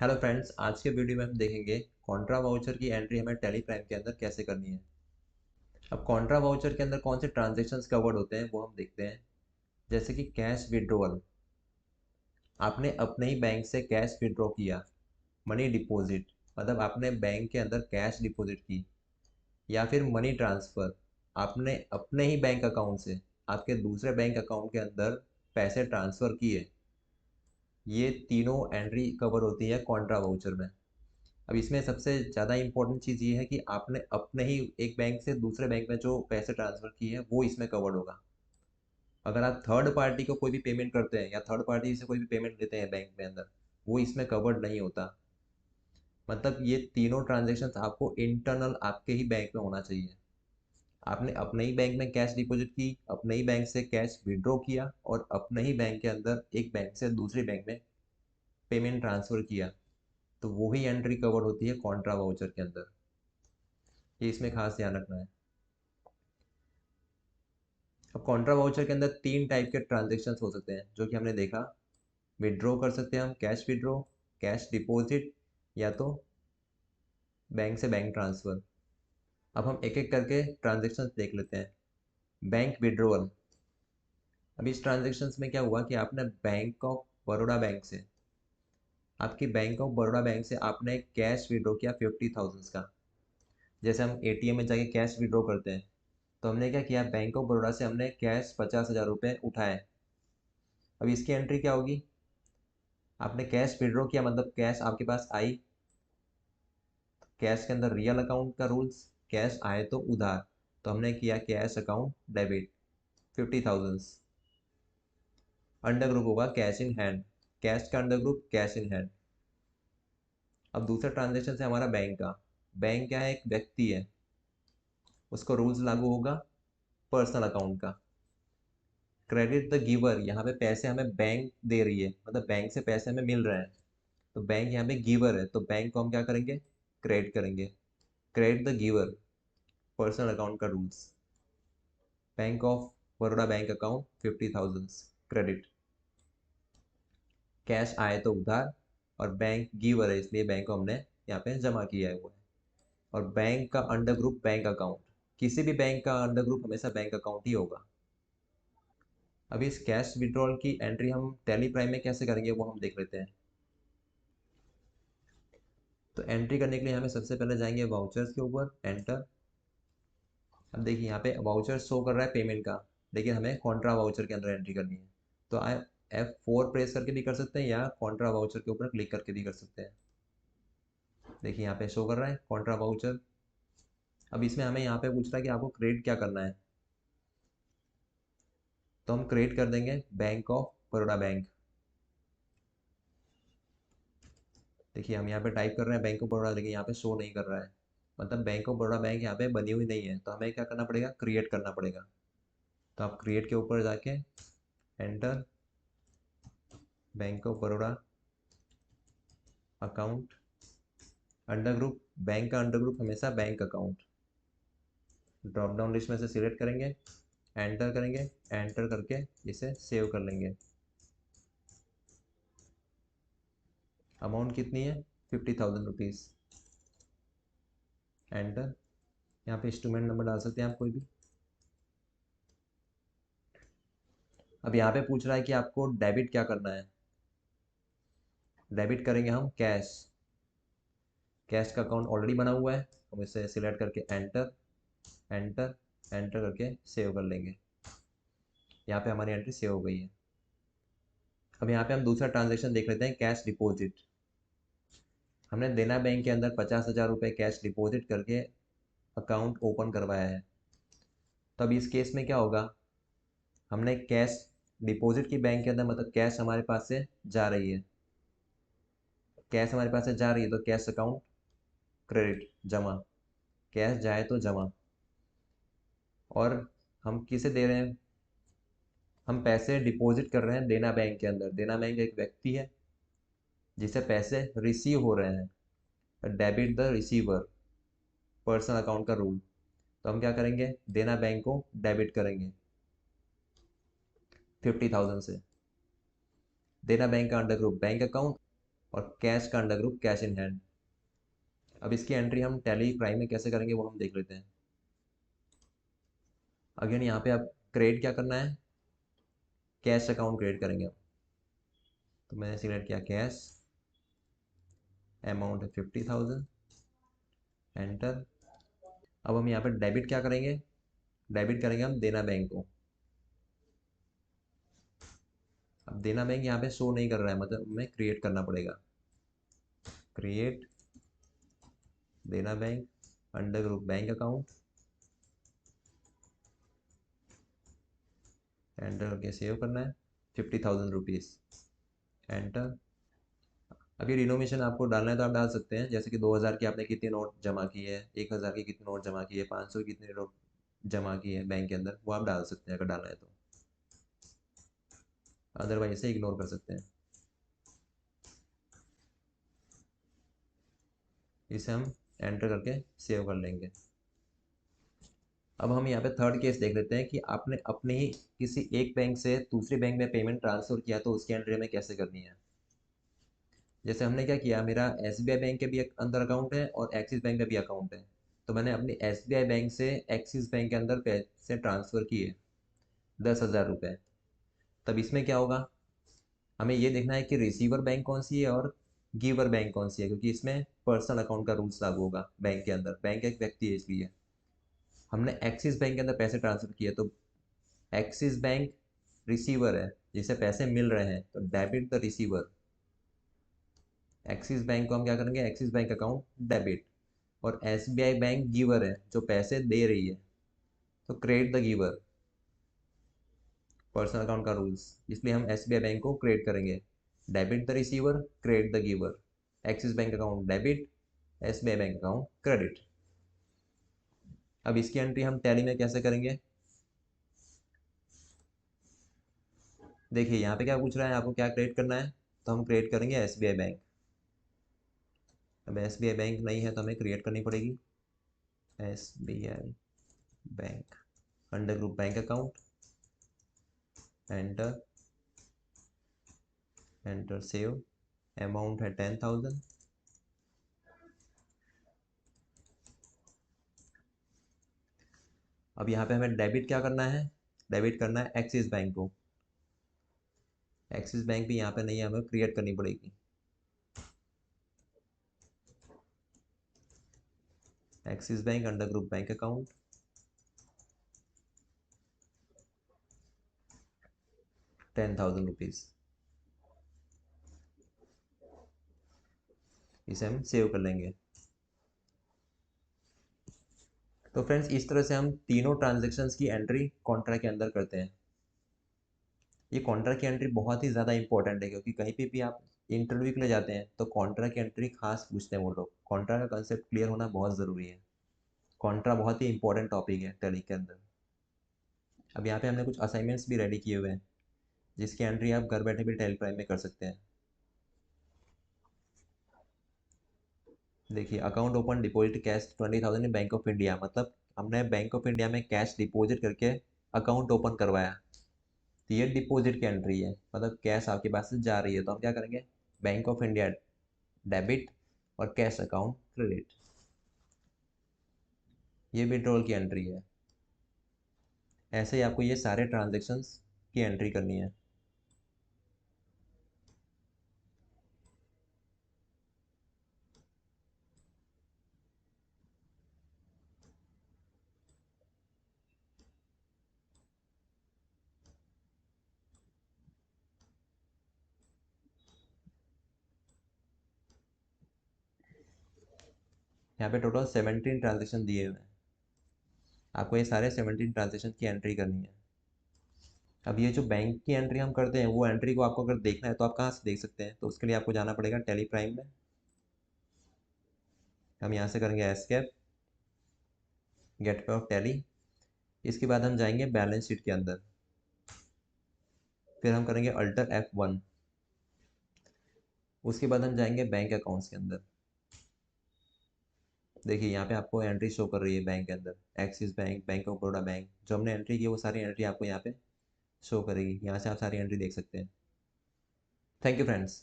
Hello friends, आज के video में हम देखेंगे कॉन्ट्रा वाउचर की एंट्री हमें टेली प्राइम के अंदर कैसे करनी है। अब कॉन्ट्रा वाउचर के अंदर कौन से ट्रांजैक्शंस कवर्ड होते हैं वो हम देखते हैं। जैसे कि कैश विड्रॉवल, आपने अपने ही बैंक से कैश विड्रॉ किया। मनी डिपॉजिट, मतलब आपने बैंक के अंदर कैश डिपॉजिट की। या फिर मनी ट्रांसफ़र, आपने अपने ही बैंक अकाउंट से आपके दूसरे बैंक अकाउंट के अंदर पैसे ट्रांसफ़र किए। ये तीनों एंट्री कवर होती है कॉन्ट्रा वाउचर में। अब इसमें सबसे ज़्यादा इम्पोर्टेंट चीज़ ये है कि आपने अपने ही एक बैंक से दूसरे बैंक में जो पैसे ट्रांसफ़र किए हैं वो इसमें कवर्ड होगा। अगर आप थर्ड पार्टी को कोई भी पेमेंट करते हैं या थर्ड पार्टी से कोई भी पेमेंट लेते हैं बैंक में अंदर, वो इसमें कवर्ड नहीं होता। मतलब ये तीनों ट्रांजेक्शन्स आपको इंटरनल आपके ही बैंक में होना चाहिए। आपने अपने ही बैंक में कैश डिपॉजिट की, अपने ही बैंक से कैश विड्रॉ किया और अपने ही बैंक के अंदर एक बैंक से दूसरी बैंक में पेमेंट ट्रांसफ़र किया, तो वो ही एंट्री कवर होती है कॉन्ट्रा वाउचर के अंदर। ये इसमें खास ध्यान रखना है। अब कॉन्ट्रा वाउचर के अंदर तीन टाइप के ट्रांजेक्शन्स हो सकते हैं जो कि हमने देखा। विड्रॉ कर सकते हैं हम, कैश विड्रॉ, कैश डिपॉजिट, या तो बैंक से बैंक ट्रांसफ़र। अब हम एक एक करके ट्रांजेक्शन्स देख लेते हैं। बैंक विड्रॉवल, अब इस ट्रांजेक्शन्स में क्या हुआ कि आपने बैंक ऑफ बड़ौदा बैंक से, आपकी बैंक ऑफ बड़ौदा बैंक से आपने कैश विड्रॉ किया 50,000 का। जैसे हम एटीएम में जाके कैश विड्रॉ करते हैं, तो हमने क्या किया, बैंक ऑफ बड़ौदा से हमने कैश 50,000 रुपये उठाए। अब इसकी एंट्री क्या होगी, आपने कैश विड्रॉ किया मतलब कैश आपके पास आई। कैश के अंदर रियल अकाउंट का रूल्स, कैश आए तो उधार, तो हमने किया cash account debit 50,000। Under group होगा कैश इन हैंड, कैश का under group cash in hand. अब दूसरा ट्रांजेक्शन है हमारा बैंक का। बैंक क्या है, एक व्यक्ति है, उसको रूल्स लागू होगा पर्सनल अकाउंट का। क्रेडिट द गिवर, यहाँ पे पैसे हमें बैंक दे रही है, मतलब बैंक से पैसे हमें मिल रहे हैं, तो बैंक यहाँ पे गिवर है, तो बैंक को हम क्या करेंगे, क्रेडिट करेंगे। Credit the giver, personal account का rules. Bank of Baroda bank account 50,000 credit. Cash आए तो उधार, और बैंक गिवर है इसलिए बैंक को हमने यहाँ पे जमा किया हुआ है। और बैंक का अंडर ग्रुप बैंक अकाउंट, किसी भी बैंक का अंडर ग्रुप हमेशा बैंक अकाउंट ही होगा। अभी इस कैश विड्रॉल की एंट्री हम टैली प्राइम में कैसे करेंगे वो हम देख लेते हैं। तो एंट्री करने के लिए हमें सबसे पहले जाएंगे वाउचर्स के ऊपर, एंटर। अब देखिए यहाँ पे वाउचर शो कर रहा है पेमेंट का, लेकिन हमें कॉन्ट्रा वाउचर के अंदर एंट्री करनी है। तो आप F4 प्रेस करके भी कर सकते हैं या कॉन्ट्रा वाउचर के ऊपर क्लिक करके भी कर सकते हैं। देखिए यहाँ पे शो कर रहा है कॉन्ट्रा वाउचर। अब इसमें हमें यहाँ पे पूछ रहा है कि आपको क्रिएट क्या करना है, तो हम क्रिएट कर देंगे बैंक ऑफ बड़ौदा बैंक। देखिए हम यहाँ पे टाइप कर रहे हैं बैंक ऑफ बड़ौदा, लेकिन यहाँ पे शो नहीं कर रहा है, मतलब बैंक ऑफ बड़ौदा बैंक यहाँ पे बनी हुई नहीं है, तो हमें क्या करना पड़ेगा, क्रिएट करना पड़ेगा। तो आप क्रिएट के ऊपर जाके enter, bank of Baroda account, under group, bank का अंडर ग्रुप हमेशा bank account. Drop down list में से सिलेक्ट करेंगे, एंटर करेंगे, एंटर करके इसे सेव कर लेंगे। अमाउंट कितनी है, 50,000 रुपीज़। एंटर, यहाँ पे इंस्ट्रूमेंट नंबर डाल सकते हैं आप कोई भी। अब यहाँ पे पूछ रहा है कि आपको डेबिट क्या करना है। डेबिट करेंगे हम कैश, कैश का अकाउंट ऑलरेडी बना हुआ है, हम इसे सिलेक्ट करके एंटर, एंटर, एंटर करके सेव कर लेंगे। यहाँ पे हमारी एंट्री सेव हो गई है। अब यहाँ पे हम दूसरा ट्रांजेक्शन देख लेते हैं, कैश डिपॉजिट। हमने देना बैंक के अंदर 50,000 रुपये कैश डिपॉजिट करके अकाउंट ओपन करवाया है। तब इस केस में क्या होगा, हमने कैश डिपॉजिट की बैंक के अंदर, मतलब कैश हमारे पास से जा रही है, कैश हमारे पास से जा रही है, तो कैश अकाउंट क्रेडिट, जमा। कैश जाए तो जमा। और हम किसे दे रहे हैं, हम पैसे डिपॉजिट कर रहे हैं देना बैंक के अंदर। देना बैंक एक व्यक्ति है जिसे पैसे रिसीव हो रहे हैं। Debit the receiver, personal account का रूल। तो हम क्या करेंगे, देना बैंक को डेबिट करेंगे 50,000 से। देना बैंक का अंडर ग्रुप बैंक अकाउंट, और कैश का under group cash in hand. अब इसकी एंट्री हम टैली प्राइम में कैसे करेंगे वो हम देख लेते हैं। अगेन यहाँ पे आप क्रिएट क्या करना है, कैश अकाउंट क्रिएट करेंगे हम। तो मैंने सिलेक्ट किया कैश, अमाउंट है 50,000, एंटर। अब हम यहाँ पे डेबिट क्या करेंगे, डेबिट करेंगे हम देना बैंक को। अब देना बैंक यहाँ पे शो नहीं कर रहा है, मतलब हमें क्रिएट करना पड़ेगा। क्रिएट देना bank under group bank account, enter करके सेव करना है 50,000 रुपीज़, एंटर। अभी डिनोमिनेशन आपको डालना है तो आप डाल सकते हैं, जैसे कि 2,000 की आपने कितने नोट जमा की है, 1,000 की कितने नोट जमा की है, 500 की कितने नोट जमा की है बैंक के अंदर, वो आप डाल सकते हैं अगर डालना है तो। अदरवाइज से इग्नोर कर सकते हैं। इसे हम एंटर करके सेव कर लेंगे। अब हम यहाँ पे थर्ड केस देख लेते हैं कि आपने अपने ही किसी एक बैंक से दूसरे बैंक में पेमेंट ट्रांसफर किया तो उसकी एंट्री हमें कैसे करनी है। जैसे हमने क्या किया, मेरा SBI बैंक के भी एक अंदर अकाउंट है और एक्सिस बैंक का भी अकाउंट है, तो मैंने अपनी SBI बैंक से एक्सिस बैंक के अंदर पैसे ट्रांसफ़र किए 10,000 रुपये। तब इसमें क्या होगा, हमें ये देखना है कि रिसीवर बैंक कौन सी है और गिवर बैंक कौन सी है, क्योंकि इसमें पर्सनल अकाउंट का रूल्स लागू होगा बैंक के अंदर, बैंक एक व्यक्ति है इसलिए। हमने एक्सिस बैंक के अंदर पैसे ट्रांसफ़र किए तो एक्सिस बैंक रिसीवर है जिसे पैसे मिल रहे हैं, तो debit the receiver. Axis bank को हम क्या करेंगे, एक्सिस बैंक अकाउंट डेबिट। और SBI बैंक गिवर है जो पैसे दे रही है, तो credit the giver, personal account का रूल्स, इसलिए हम SBI बैंक को क्रिएट करेंगे। Debit the receiver, credit the giver. Axis bank account debit, SBI bank account credit. अब इसकी एंट्री हम टैली में कैसे करेंगे, देखिए यहाँ पे क्या पूछ रहा है, आपको क्या क्रिएट करना है, तो हम क्रिएट करेंगे SBI बैंक। अब SBI बैंक नहीं है तो हमें क्रिएट करनी पड़ेगी SBI bank under group bank account, enter, enter save. Amount है 10,000, अब यहाँ पे हमें डेबिट क्या करना है, डेबिट करना है एक्सिस बैंक को। एक्सिस बैंक भी यहाँ पे नहीं है, हमें क्रिएट करनी पड़ेगी। Axis bank under group bank account, 10,000 rupees, इसे हम सेव कर लेंगे। तो फ्रेंड्स इस तरह से हम तीनों ट्रांजेक्शन्स की एंट्री कॉन्ट्रा के अंदर करते हैं। ये कॉन्ट्रा की एंट्री बहुत ही ज़्यादा इंपॉर्टेंट है, क्योंकि कहीं पे भी आप इंटरव्यू के लिए जाते हैं तो कॉन्ट्रा की एंट्री खास पूछते हैं वो लोग। कॉन्ट्रा का कंसेप्ट क्लियर होना बहुत ज़रूरी है। कॉन्ट्रा बहुत ही इंपॉर्टेंट टॉपिक है टैली के अंदर। अब यहाँ पे हमने कुछ असाइनमेंट्स भी रेडी किए हुए हैं जिसकी एंट्री आप घर बैठे भी टैली प्राइम में कर सकते हैं। देखिए, account open deposit cash 20,000 in bank of India, मतलब हमने बैंक ऑफ इंडिया में कैश डिपॉजिट करके अकाउंट ओपन करवाया, तो ये डिपॉजिट की एंट्री है, मतलब कैश आपके पास से जा रही है, तो हम क्या करेंगे, बैंक ऑफ इंडिया डेबिट और कैश अकाउंट क्रेडिट। ये विड्रॉल की एंट्री है। ऐसे ही आपको ये सारे ट्रांजेक्शन्स की एंट्री करनी है। यहाँ पे टोटल 17 ट्रांजेक्शन दिए हुए हैं, आपको ये सारे 17 ट्रांजेक्शन की एंट्री करनी है। अब ये जो बैंक की एंट्री हम करते हैं वो एंट्री को आपको अगर देखना है तो आप कहाँ से देख सकते हैं, तो उसके लिए आपको जाना पड़ेगा टैली प्राइम में। हम यहाँ से करेंगे एस्केप, गेट ऑफ टैली। इसके बाद हम जाएंगे बैलेंस शीट के अंदर, फिर हम करेंगे अल्टर F1। उसके बाद हम जाएंगे बैंक अकाउंट्स के अंदर। देखिए यहाँ पे आपको एंट्री शो कर रही है बैंक के अंदर, axis bank, bank of Baroda bank, जो हमने एंट्री की वो सारी एंट्री आपको यहाँ पे शो करेगी। यहाँ से आप सारी एंट्री देख सकते हैं। Thank you friends.